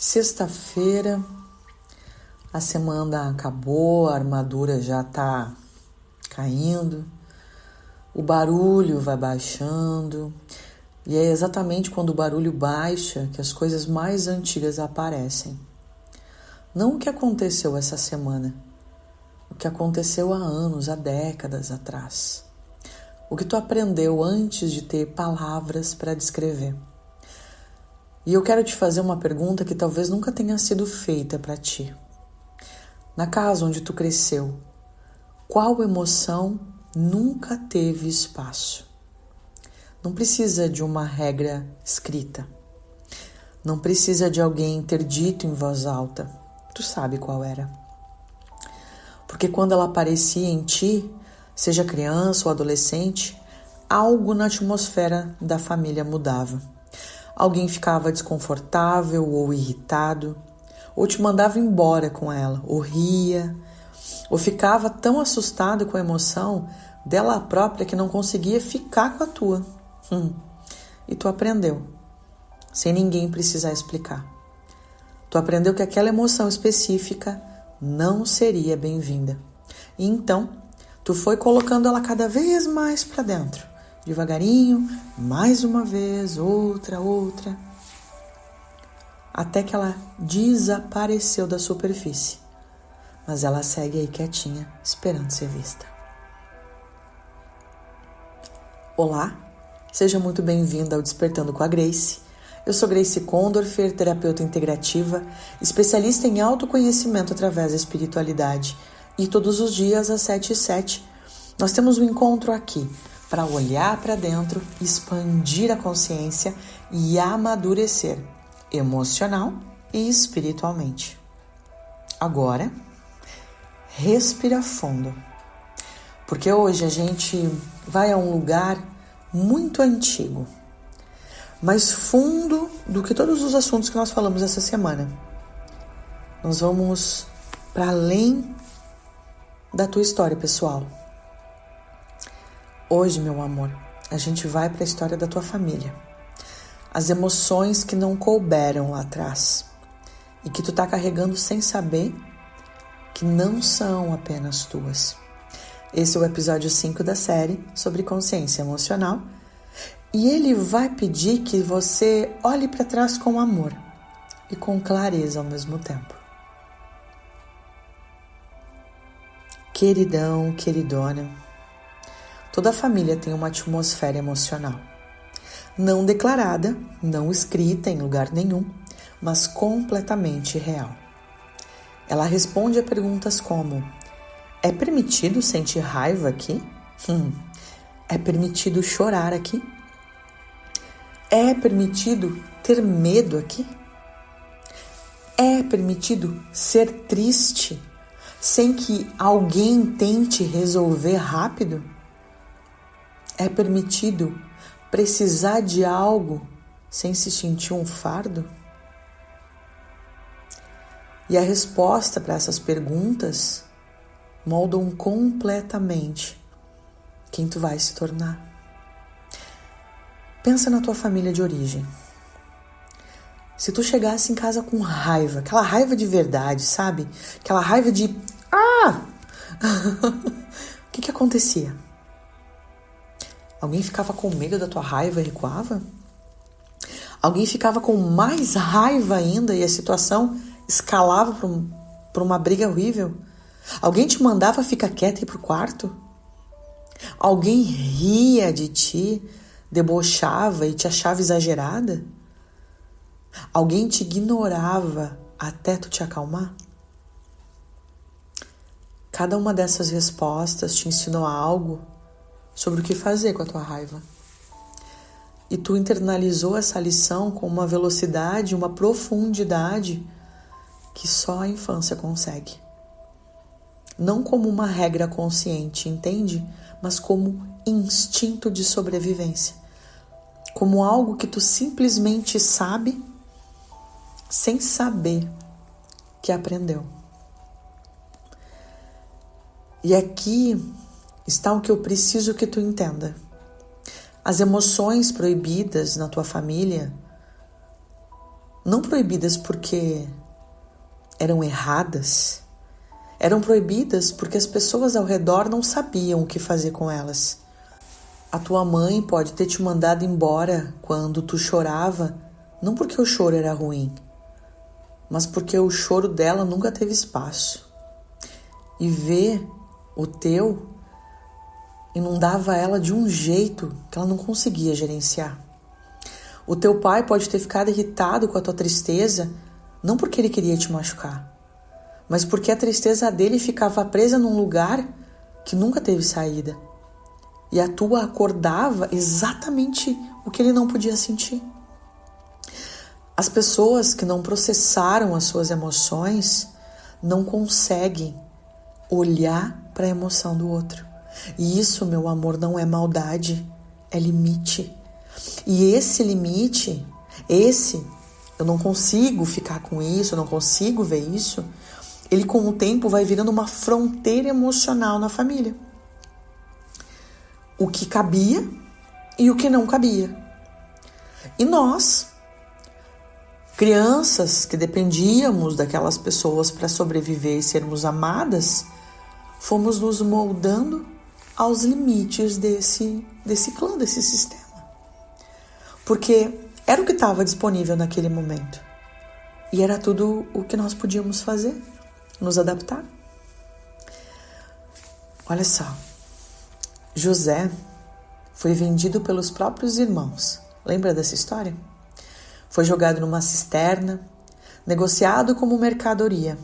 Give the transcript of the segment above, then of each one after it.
Sexta-feira, a semana acabou, a armadura já tá caindo, o barulho vai baixando, e é exatamente quando o barulho baixa que as coisas mais antigas aparecem. Não o que aconteceu essa semana, o que aconteceu há anos, há décadas atrás. O que tu aprendeu antes de ter palavras para descrever. E eu quero te fazer uma pergunta que talvez nunca tenha sido feita para ti. Na casa onde tu cresceu, qual emoção nunca teve espaço? Não precisa de uma regra escrita. Não precisa de alguém ter dito em voz alta. Tu sabe qual era. Porque quando ela aparecia em ti, seja criança ou adolescente, algo na atmosfera da família mudava. Alguém ficava desconfortável ou irritado, ou te mandava embora com ela, ou ria, ou ficava tão assustado com a emoção dela própria que não conseguia ficar com a tua. E tu aprendeu, sem ninguém precisar explicar. Tu aprendeu que aquela emoção específica não seria bem-vinda. E então, tu foi colocando ela cada vez mais para dentro. Devagarinho, mais uma vez, outra, até que ela desapareceu da superfície. Mas ela segue aí quietinha, esperando ser vista. Olá, seja muito bem-vinda ao Despertando com a Grace. Eu sou Grace Condorfer, terapeuta integrativa, especialista em autoconhecimento através da espiritualidade. E todos os dias, às 7h07, nós temos um encontro aqui para olhar para dentro, expandir a consciência e amadurecer emocional e espiritualmente. Agora, respira fundo, porque hoje a gente vai a um lugar muito antigo, mais fundo do que todos os assuntos que nós falamos essa semana. Nós vamos para além da tua história pessoal. Hoje, meu amor, a gente vai para a história da tua família. As emoções que não couberam lá atrás e que tu tá carregando sem saber que não são apenas tuas. Esse é o episódio 5 da série sobre consciência emocional e ele vai pedir que você olhe para trás com amor e com clareza ao mesmo tempo. Queridão, queridona, toda família tem uma atmosfera emocional. Não declarada, não escrita em lugar nenhum, mas completamente real. Ela responde a perguntas como: é permitido sentir raiva aqui? É permitido chorar aqui? É permitido ter medo aqui? É permitido ser triste sem que alguém tente resolver rápido? É permitido precisar de algo sem se sentir um fardo? E a resposta para essas perguntas moldam completamente quem tu vai se tornar. Pensa na tua família de origem. Se tu chegasse em casa com raiva, aquela raiva de verdade, sabe? Aquela raiva de... O que acontecia? Alguém ficava com medo da tua raiva e recuava? Alguém ficava com mais raiva ainda e a situação escalava para uma briga horrível? Alguém te mandava ficar quieta e ir pro quarto? Alguém ria de ti, debochava e te achava exagerada? Alguém te ignorava até tu te acalmar? Cada uma dessas respostas te ensinou algo sobre o que fazer com a tua raiva. E tu internalizou essa lição com uma velocidade, uma profundidade que só a infância consegue. Não como uma regra consciente, entende? Mas como instinto de sobrevivência. Como algo que tu simplesmente sabe, sem saber que aprendeu. E aqui está o que eu preciso que tu entenda. As emoções proibidas na tua família não proibidas porque eram erradas, eram proibidas porque as pessoas ao redor não sabiam o que fazer com elas. A tua mãe pode ter te mandado embora quando tu chorava, não porque o choro era ruim, mas porque o choro dela nunca teve espaço. E ver o teu inundava ela de um jeito que ela não conseguia gerenciar. O teu pai pode ter ficado irritado com a tua tristeza, não porque ele queria te machucar, mas porque a tristeza dele ficava presa num lugar que nunca teve saída. E a tua acordava exatamente o que ele não podia sentir. As pessoas que não processaram as suas emoções não conseguem olhar para a emoção do outro. E isso, meu amor, não é maldade, é limite. E esse limite, eu não consigo ficar com isso, eu não consigo ver isso, ele com o tempo vai virando uma fronteira emocional na família. O que cabia e o que não cabia. E nós, crianças que dependíamos daquelas pessoas para sobreviver e sermos amadas, fomos nos moldando aos limites desse clã, desse sistema. Porque era o que estava disponível naquele momento. E era tudo o que nós podíamos fazer, nos adaptar. Olha só. José foi vendido pelos próprios irmãos. Lembra dessa história? Foi jogado numa cisterna, negociado como mercadoria,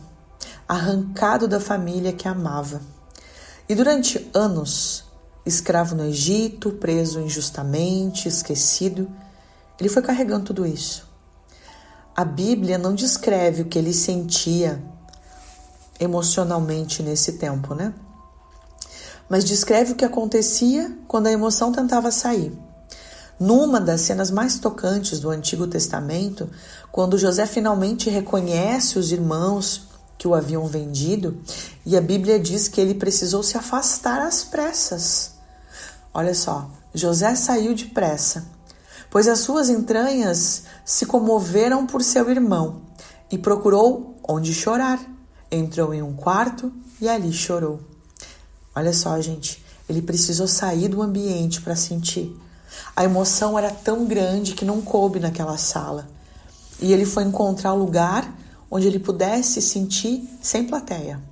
arrancado da família que amava. E durante anos, escravo no Egito, preso injustamente, esquecido, ele foi carregando tudo isso. A Bíblia não descreve o que ele sentia emocionalmente nesse tempo, né? Mas descreve o que acontecia quando a emoção tentava sair. Numa das cenas mais tocantes do Antigo Testamento, quando José finalmente reconhece os irmãos que o haviam vendido, e a Bíblia diz que ele precisou se afastar às pressas. Olha só, José saiu depressa, pois as suas entranhas se comoveram por seu irmão e procurou onde chorar. Entrou em um quarto e ali chorou. Olha só, gente, ele precisou sair do ambiente para sentir. A emoção era tão grande que não coube naquela sala. E ele foi encontrar um lugar onde ele pudesse sentir sem plateia.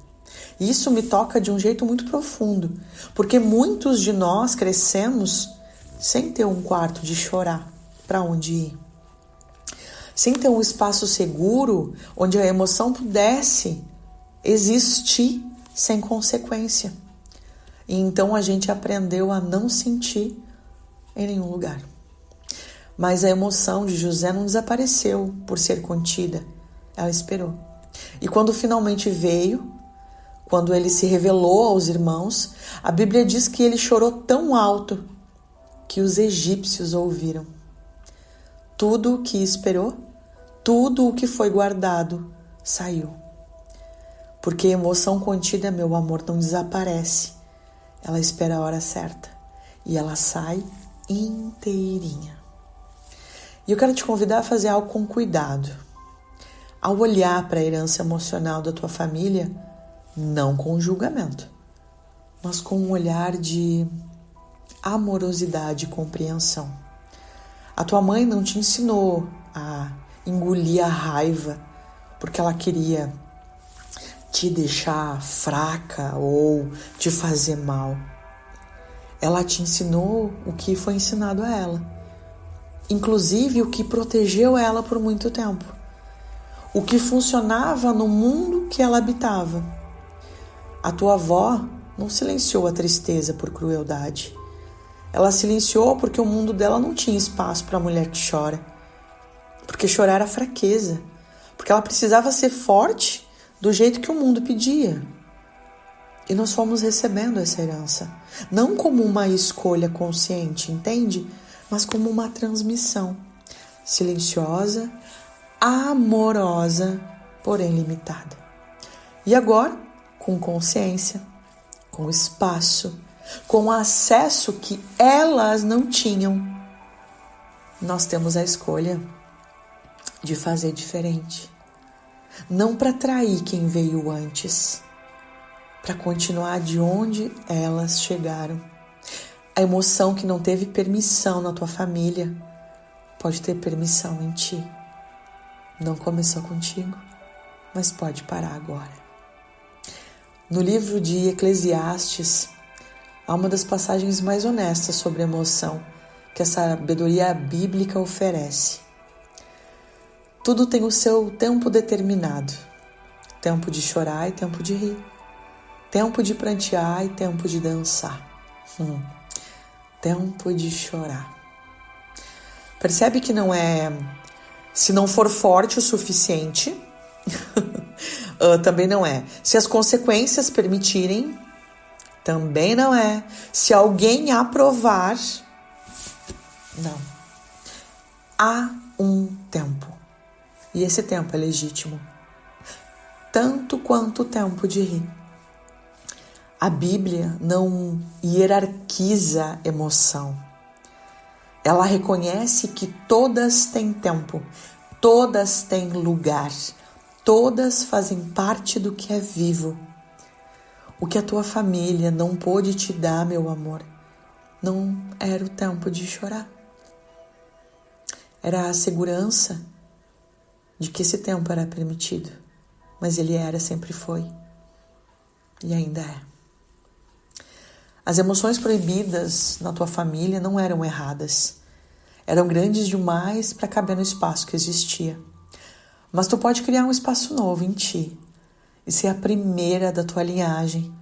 E isso me toca de um jeito muito profundo, porque muitos de nós crescemos sem ter um quarto de chorar para onde ir. Sem ter um espaço seguro onde a emoção pudesse existir sem consequência. E então a gente aprendeu a não sentir em nenhum lugar. Mas a emoção de José não desapareceu por ser contida. Ela esperou. E quando finalmente veio, quando ele se revelou aos irmãos, a Bíblia diz que ele chorou tão alto que os egípcios ouviram. Tudo o que esperou, tudo o que foi guardado, saiu. Porque a emoção contida, meu amor, não desaparece. Ela espera a hora certa e ela sai inteirinha. E eu quero te convidar a fazer algo com cuidado. Ao olhar para a herança emocional da tua família, não com julgamento, mas com um olhar de amorosidade e compreensão. A tua mãe não te ensinou a engolir a raiva porque ela queria te deixar fraca ou te fazer mal. Ela te ensinou o que foi ensinado a ela, inclusive o que protegeu ela por muito tempo, o que funcionava no mundo que ela habitava. A tua avó não silenciou a tristeza por crueldade. Ela silenciou porque o mundo dela não tinha espaço para a mulher que chora, porque chorar era fraqueza, porque ela precisava ser forte do jeito que o mundo pedia. E nós fomos recebendo essa herança, não como uma escolha consciente, entende? Mas como uma transmissão, silenciosa, amorosa, porém limitada. E agora, com consciência, com espaço, com acesso que elas não tinham, nós temos a escolha de fazer diferente. Não para trair quem veio antes, para continuar de onde elas chegaram. A emoção que não teve permissão na tua família pode ter permissão em ti. Não começou contigo, mas pode parar agora. No livro de Eclesiastes, há uma das passagens mais honestas sobre emoção que a sabedoria bíblica oferece. Tudo tem o seu tempo determinado. Tempo de chorar e tempo de rir. Tempo de prantear e tempo de dançar. Tempo de chorar. Percebe que não é... Se não for forte o suficiente, também não é. Se as consequências permitirem, também não é. Se alguém aprovar, não. Há um tempo. E esse tempo é legítimo. Tanto quanto o tempo de rir. A Bíblia não hierarquiza emoção. Ela reconhece que todas têm tempo, todas têm lugar, todas fazem parte do que é vivo. O que a tua família não pôde te dar, meu amor, não era o tempo de chorar. Era a segurança de que esse tempo era permitido, mas ele era, sempre foi e ainda é. As emoções proibidas na tua família não eram erradas. Eram grandes demais para caber no espaço que existia. Mas tu pode criar um espaço novo em ti e ser a primeira da tua linhagem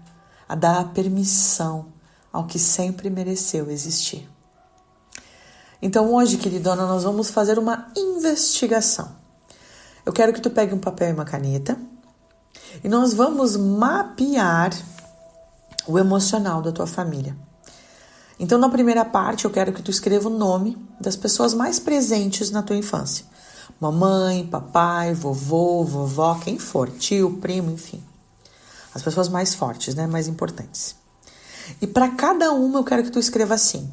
a dar permissão ao que sempre mereceu existir. Então hoje, queridona, nós vamos fazer uma investigação. Eu quero que tu pegue um papel e uma caneta e nós vamos mapear o emocional da tua família. Então, na primeira parte, eu quero que tu escreva o nome das pessoas mais presentes na tua infância. Mamãe, papai, vovô, vovó, quem for, tio, primo, enfim. As pessoas mais fortes, né? Mais importantes. E para cada uma, eu quero que tu escreva assim.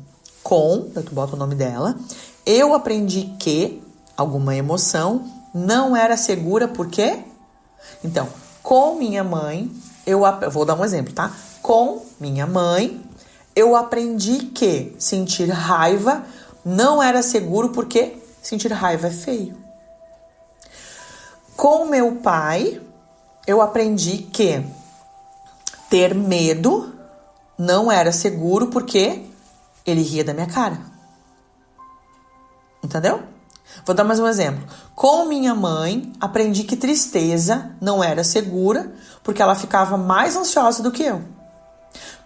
Daí tu bota o nome dela. Eu aprendi que alguma emoção não era segura, por quê? Então, com minha mãe, eu vou dar um exemplo, tá? Com minha mãe, eu aprendi que sentir raiva não era seguro porque sentir raiva é feio. Com meu pai, eu aprendi que ter medo não era seguro porque ele ria da minha cara. Entendeu? Vou dar mais um exemplo. Com minha mãe, aprendi que tristeza não era segura porque ela ficava mais ansiosa do que eu.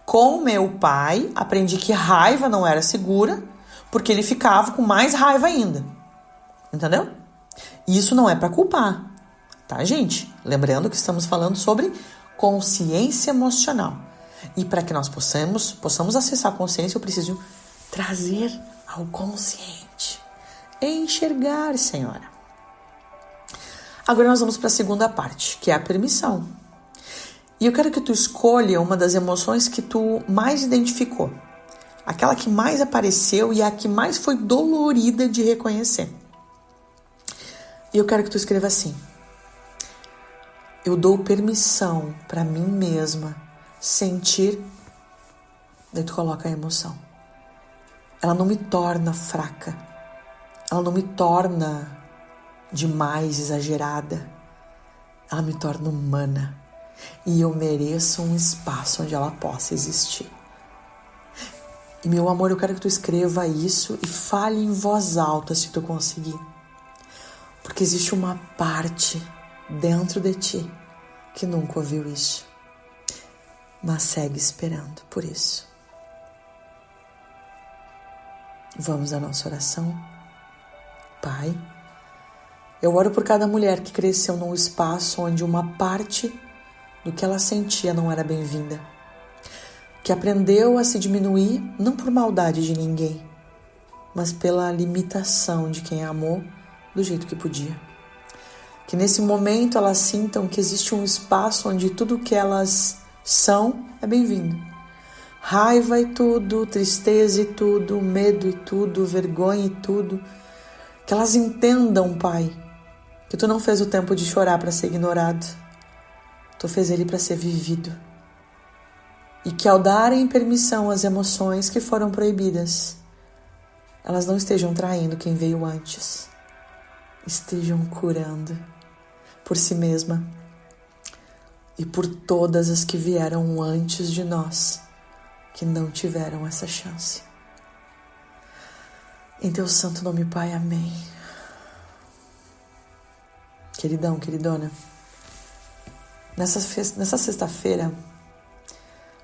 Com meu pai, aprendi que raiva não era segura, porque ele ficava com mais raiva ainda. Entendeu? Isso não é para culpar, tá, gente? Lembrando que estamos falando sobre consciência emocional. E para que nós possamos acessar a consciência, eu preciso trazer ao consciente. Enxergar, senhora. Agora nós vamos para a segunda parte, que é a permissão. E eu quero que tu escolha uma das emoções que tu mais identificou. Aquela que mais apareceu e a que mais foi dolorida de reconhecer. E eu quero que tu escreva assim. Eu dou permissão para mim mesma sentir. Daí tu coloca a emoção. Ela não me torna fraca. Ela não me torna demais, exagerada. Ela me torna humana. E eu mereço um espaço onde ela possa existir. E meu amor, eu quero que tu escreva isso e fale em voz alta se tu conseguir. Porque existe uma parte dentro de ti que nunca ouviu isso. Mas segue esperando por isso. Vamos à nossa oração. Pai, eu oro por cada mulher que cresceu num espaço onde uma parte do que ela sentia não era bem-vinda. Que aprendeu a se diminuir não por maldade de ninguém, mas pela limitação de quem a amou do jeito que podia. Que nesse momento elas sintam que existe um espaço onde tudo que elas são é bem-vindo. Raiva e tudo, tristeza e tudo, medo e tudo, vergonha e tudo. Que elas entendam, Pai, que tu não fez o tempo de chorar para ser ignorado. Tu fez ele para ser vivido. E que ao darem permissão às emoções que foram proibidas, elas não estejam traindo quem veio antes. Estejam curando por si mesma e por todas as que vieram antes de nós, que não tiveram essa chance. Em teu santo nome, Pai, amém. Queridão, queridona, nessa sexta-feira,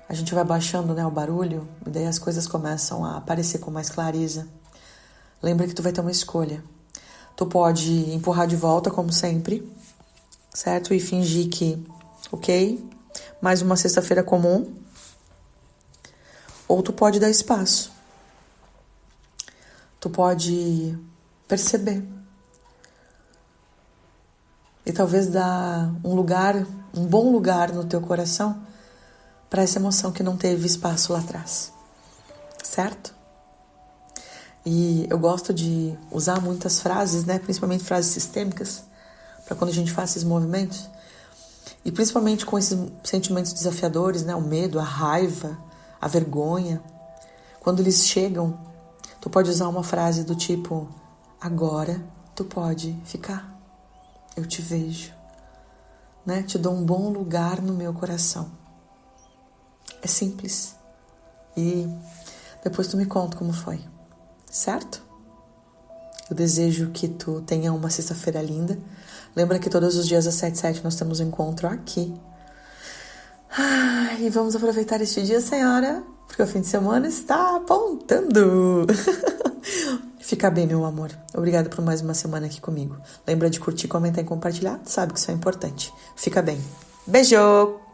a gente vai baixando, né, o barulho, e daí as coisas começam a aparecer com mais clareza. Lembra que tu vai ter uma escolha. Tu pode empurrar de volta, como sempre, certo? E fingir que, ok, mais uma sexta-feira comum. Ou tu pode dar espaço. Tu pode perceber. E talvez dar um bom lugar no teu coração para essa emoção que não teve espaço lá atrás. Certo? E eu gosto de usar muitas frases, né? Principalmente frases sistêmicas, para quando a gente faz esses movimentos. E principalmente com esses sentimentos desafiadores, né? O medo, a raiva, a vergonha. Quando eles chegam, tu pode usar uma frase do tipo: agora tu pode ficar. Eu te vejo, né? Te dou um bom lugar no meu coração. É simples. E depois tu me conta como foi, certo? Eu desejo que tu tenha uma sexta-feira linda. Lembra que todos os dias às 7h07 nós temos um encontro aqui. E vamos aproveitar este dia, Senhora, porque o fim de semana está apontando. Fica bem, meu amor. Obrigada por mais uma semana aqui comigo. Lembra de curtir, comentar e compartilhar? Sabe que isso é importante. Fica bem. Beijo!